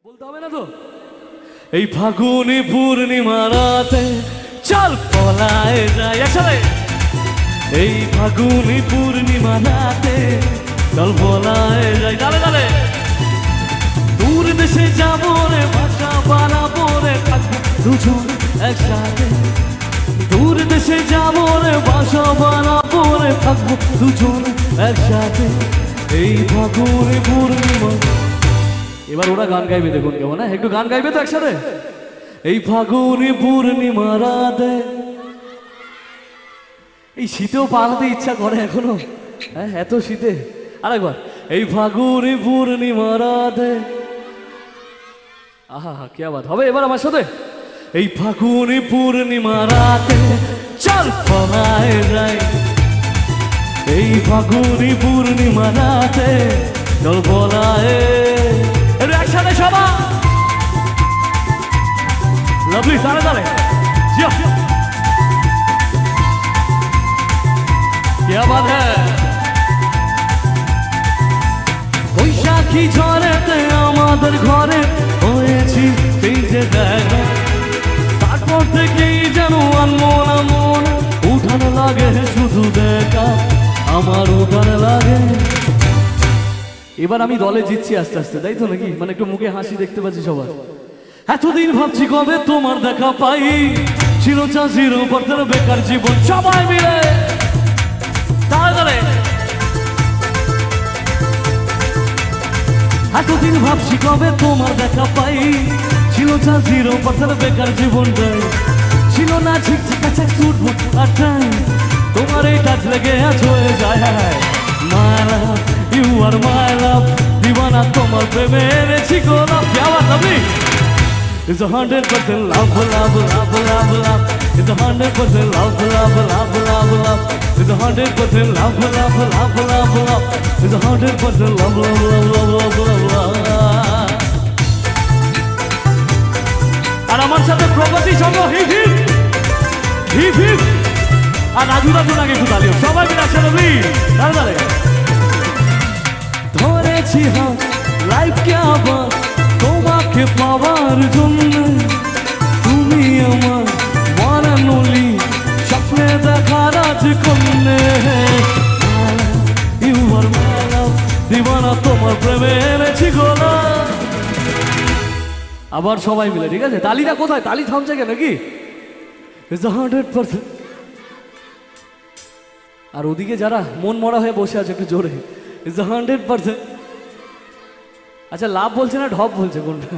বলতে হবে না তো। এই ফাগুনি পূর্ণিমা রাতে চল পলায় যাই একসাথে। এই ফাগুনি পূর্ণিমা রাতে চল পলায় যাই দালে দালে। দূর দেশে যাবো রে ভাষা বানাবো রে থাকবো দুজন একসাথে। দূর দেশে যাবো রে ভাষা বানাবো রে থাকবো দুজন একসাথে। এই ফাগুনি পূর্ণিমা। এবার ওরা গান গাইবে, দেখুন কেমন। হ্যাঁ একটু গান গাইবে তো একসাথে। এই ফাগুনি পূর্ণিমা রাতে। এই শীতেও পালাতে ইচ্ছা করে এখনো, হ্যাঁ এত শীতে। আরেকবার, এই ফাগুনি পূর্ণিমা রাতে। আহা হা কি বাত হবে এবার আমার সাথে। এই ফাগুনি পূর্ণিমা রাতে চল পলায় যাই। এই ফাগুনি পূর্ণিমা রাতে চল পলায় একসাথে সবাই। লাভলি তালে তালে क्या बात है। বৈশাখী ঝড়েতে আমাদের ঘরে হয়েছি সেই যে দেখা। তারপর থেকেই যেন আনমন মন উঠানো লাগে শুধু দেখা, আমার উঠানো লাগে। এবার আমি দলে জিতছি আস্তে আস্তে, তাই তো নাকি? মানে একটু মুখে হাসি দেখতে পাচ্ছি সবার। এতদিন ভাবছি কবে তোমার দেখা পাই, ছিল চাষির উপর বেকার জীবন সবাই মিলে। এতদিন ভাবছি কবে তোমার দেখা পাই, ছিল চাষির উপর বেকার জীবনটাই। ছিল না ঝিকঝিকা সুট বুট আর টাই, তোমার এই টাচ লেগে আজ হয়ে যায়। মাই লাভ ইউ আর মাই লাভ, দিওয়ানা তোমার প্রেমে এনেছি গোলাপ। क्या बात है। It's 100% love, love, love, love, love. It's 100% love, love, love, love, love. It's 100% love, love, love, love, love. It's 100% love, love, love, love, love, love. আর আমার সাথে প্রগতি সঙ্গ হিপ হিপ হিপ হিপ। আর রাজু রাজু নাকি একটু তালিও সবাই মিলে একসাথে প্লিজ তালে তালে। ধরেছি হাত লাইফকে আবার তোমাকে পাওয়ার জন্য। তুমি আমার মরানলি স্বপ্নে দেখা রাজকন্যে। ইউ আর মাই লাভ, দিওয়ানা তোমার প্রেমে এনেছি গোলাপ। আবার সবাই মিলে, ঠিক আছে? তালিটা কোথায়? তালি থামছে কেন কি? It's 100%। আর ওদিকে যারা মন মরা হয়ে বসে আছে একটু জোরে, It's 100%। আচ্ছা লাভ বলছে না ঢপ বলছে কোনটা?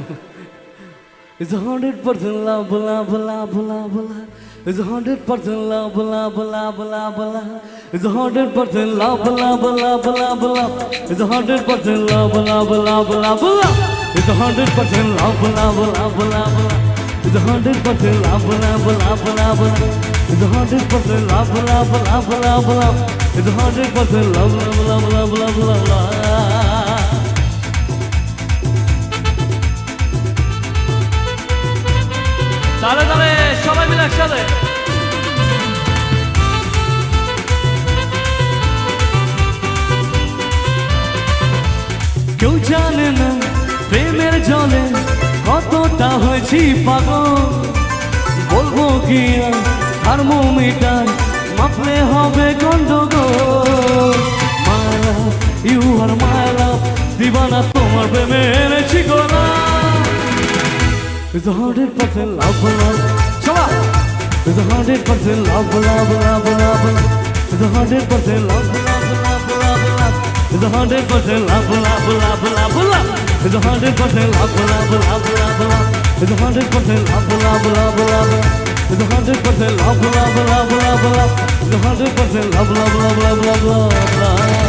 It's 100% love, love, love, love, love. It's 100% love, love, love, love, love. It's 100% love, love, love, love, love. It's 100% love, love, love, love, love. It's 100% love, love, love, love, love. It's 100% love, love, love, love, love. It's 100% love, love, love, love, love. It's 100% love, love, love, love, love, love, love. তালে তালে সবাই মিলে একসাথে। কেউ জানে না প্রেমের জলে কতটা হয়েছি পাগল। বলবো কি থার্মোমিটার মাপলে হবে গন্ডগোল। মাই লাভ ইউ আর মাই লাভ, দিওয়ানা তোমার প্রেমে এনেছি গোলাপ। It's 100% love, love. Shabba. It's 100% love, love, love, love, love. It's 100% love, love, love, love, love. It's 100% love, love, love, love, love. It's 100% love, love, love, love, love. It's 100% love, love, love, love, love. It's 100% love, love, love, love, love. It's 100% love, love, love, love, love, love.